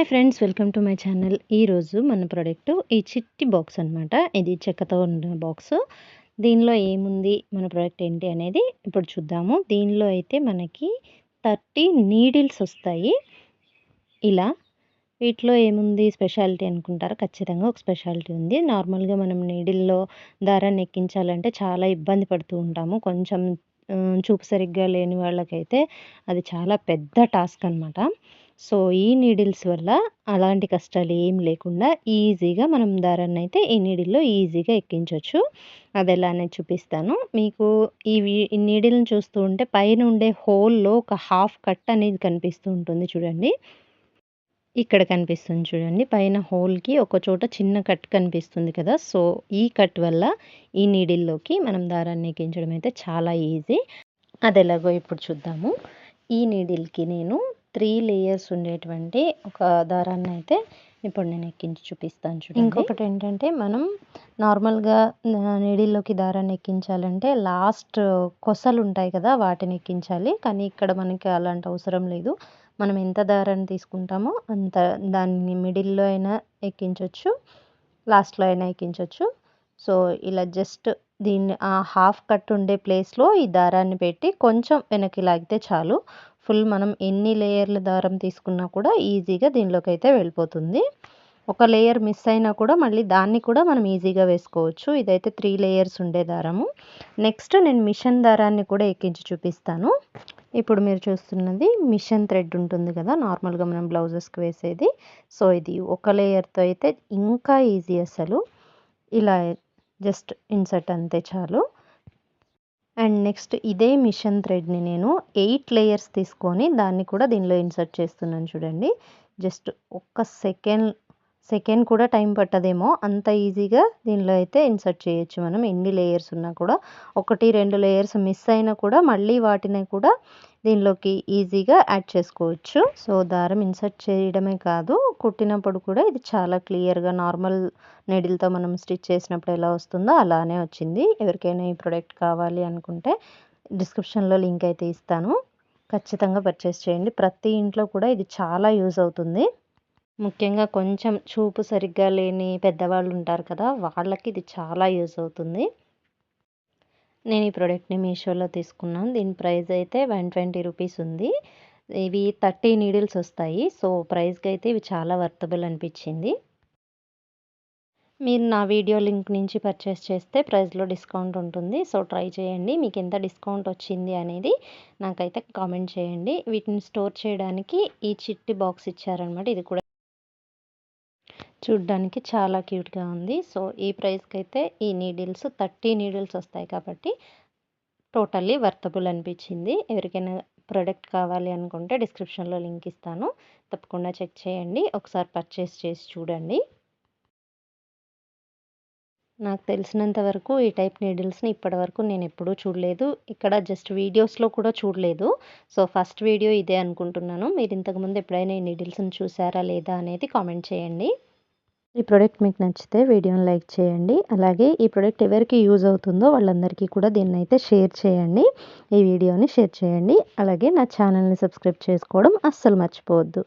Hi friends, welcome to my channel. ఈరోజు మన product ఈ చిట్టి బాక్స్ అనమాట. ఇది చెక్కతో ఉన్న బాక్స్. దీనిలో ఏముంది, మన ప్రోడక్ట్ ఏంటి అనేది ఇప్పుడు చూద్దాము. దీనిలో అయితే మనకి 30 నీడిల్స్ వస్తాయి. ఇలా వీటిలో ఏముంది స్పెషాలిటీ అనుకుంటారా? ఖచ్చితంగా ఒక స్పెషాలిటీ ఉంది. నార్మల్గా మనం నీడిల్లో దారాన్ని ఎక్కించాలంటే చాలా ఇబ్బంది పడుతూ ఉంటాము. కొంచెం చూపు సరిగ్గా లేని వాళ్ళకైతే అది చాలా పెద్ద టాస్క్ అనమాట. సో ఈ నీడిల్స్ వల్ల అలాంటి కష్టాలు ఏం లేకుండా ఈజీగా మనం దారాన్ని అయితే ఈ నీడిల్లో ఈజీగా ఎక్కించవచ్చు. అది ఎలా అనేది చూపిస్తాను మీకు. ఈ నీడిల్ని చూస్తూ ఉంటే పైన ఉండే హోల్లో ఒక హాఫ్ కట్ అనేది కనిపిస్తూ ఉంటుంది చూడండి. ఇక్కడ కనిపిస్తుంది చూడండి. పైన హోల్కి ఒక చోట చిన్న కట్ కనిపిస్తుంది కదా. సో ఈ కట్ వల్ల ఈ నీడిల్లోకి మనం దారాన్ని ఎక్కించడం అయితే చాలా ఈజీ. అది ఎలాగో ఇప్పుడు చూద్దాము. ఈ నీడిల్కి నేను 3 లేయర్స్ ఉండేటువంటి ఒక దారాన్ని అయితే ఇప్పుడు నేను ఎక్కించి చూపిస్తాను చూడండి. ఇంకొకటి ఏంటంటే, మనం నార్మల్గా నీడిల్లోకి దారాన్ని ఎక్కించాలంటే లాస్ట్ కొసలు ఉంటాయి కదా, వాటిని ఎక్కించాలి. కానీ ఇక్కడ మనకి అలాంటి అవసరం లేదు. మనం ఎంత దారాన్ని తీసుకుంటామో అంత దాన్ని మిడిల్లో అయినా ఎక్కించవచ్చు, లాస్ట్లో అయినా ఎక్కించవచ్చు. సో ఇలా జస్ట్ దీన్ని ఆ హాఫ్ కట్ ఉండే ప్లేస్లో ఈ దారాన్ని పెట్టి కొంచెం వెనక్కి లాగితే చాలు. ఫుల్ మనం ఎన్ని లేయర్ల దారం తీసుకున్నా కూడా ఈజీగా దీనిలోకి అయితే వెళ్ళిపోతుంది. ఒక లేయర్ మిస్ అయినా కూడా మళ్ళీ దాన్ని కూడా మనం ఈజీగా వేసుకోవచ్చు. ఇదైతే 3 లేయర్స్ ఉండే దారము. నెక్స్ట్ నేను మిషన్ దారాన్ని కూడా ఎక్కించి చూపిస్తాను. ఇప్పుడు మీరు చూస్తున్నది మిషన్ థ్రెడ్ ఉంటుంది కదా, నార్మల్గా మనం బ్లౌజెస్కి వేసేది. సో ఇది ఒక లేయర్తో అయితే ఇంకా ఈజీ. అసలు ఇలా జస్ట్ ఇన్సర్ట్ అంతే చాలు. అండ్ నెక్స్ట్ ఇదే మిషన్ థ్రెడ్ని నేను 8 లేయర్స్ తీసుకొని దాన్ని కూడా దీనిలో ఇన్సర్ట్ చేస్తున్నాను చూడండి. జస్ట్ ఒక్క సెకండ్ కూడా టైం పట్టదేమో, అంత ఈజీగా దీనిలో అయితే ఇన్సర్ట్ చేయొచ్చు మనం. ఎన్ని లేయర్స్ ఉన్నా కూడా 1, 2 లేయర్స్ మిస్ అయినా కూడా మళ్ళీ వాటిని కూడా దీనిలోకి ఈజీగా యాడ్ చేసుకోవచ్చు. సో దారం ఇన్సర్ట్ చేయడమే కాదు, కుట్టినప్పుడు కూడా ఇది చాలా క్లియర్గా నార్మల్ నీడిల్తో మనం స్టిచ్ చేసినప్పుడు ఎలా వస్తుందో అలానే వచ్చింది. ఎవరికైనా ఈ ప్రోడక్ట్ కావాలి అనుకుంటే డిస్క్రిప్షన్లో లింక్ అయితే ఇస్తాను, ఖచ్చితంగా పర్చేస్ చేయండి. ప్రతి ఇంట్లో కూడా ఇది చాలా యూజ్ అవుతుంది. ముఖ్యంగా కొంచెం చూపు సరిగ్గా లేని పెద్దవాళ్ళు ఉంటారు కదా, వాళ్ళకి ఇది చాలా యూజ్ అవుతుంది. నేను ఈ ప్రోడక్ట్ని మీషోలో తీసుకున్నాను. దీని ప్రైస్ అయితే 120 రూపీస్ ఉంది. ఇవి 30 నీడిల్స్ వస్తాయి. సో ప్రైస్కి అయితే ఇవి చాలా వర్తబుల్ అనిపించింది. మీరు నా వీడియో లింక్ నుంచి పర్చేస్ చేస్తే ప్రైస్లో డిస్కౌంట్ ఉంటుంది. సో ట్రై చేయండి. మీకు ఎంత డిస్కౌంట్ వచ్చింది అనేది నాకైతే కామెంట్ చేయండి. వీటిని స్టోర్ చేయడానికి ఈ చిట్టి బాక్స్ ఇచ్చారనమాట. ఇది కూడా చూడ్డానికి చాలా క్యూట్గా ఉంది. సో ఈ ప్రైస్కి అయితే ఈ నీడిల్స్ 30 నీడిల్స్ వస్తాయి కాబట్టి టోటల్లీ వర్తబుల్ అనిపించింది. ఎవరికైనా ప్రోడక్ట్ కావాలి అనుకుంటే డిస్క్రిప్షన్లో లింక్ ఇస్తాను, తప్పకుండా చెక్ చేయండి. ఒకసారి పర్చేస్ చేసి చూడండి. నాకు తెలిసినంత వరకు ఈ టైప్ నీడిల్స్ని ఇప్పటివరకు నేను ఎప్పుడూ చూడలేదు. ఇక్కడ జస్ట్ వీడియోస్లో కూడా చూడలేదు. సో ఫస్ట్ వీడియో ఇదే అనుకుంటున్నాను. మీరు ఇంతకుముందు ఎప్పుడైనా ఈ నీడిల్స్ని చూసారా లేదా అనేది కామెంట్ చేయండి. ఈ ప్రోడక్ట్ మీకు నచ్చితే వీడియోని లైక్ చేయండి. అలాగే ఈ ప్రోడక్ట్ ఎవరికి యూజ్ అవుతుందో వాళ్ళందరికీ కూడా దీన్ని అయితే షేర్ చేయండి. ఈ వీడియోని షేర్ చేయండి. అలాగే నా ఛానల్ని సబ్స్క్రైబ్ చేసుకోవడం అస్సలు మర్చిపోవద్దు.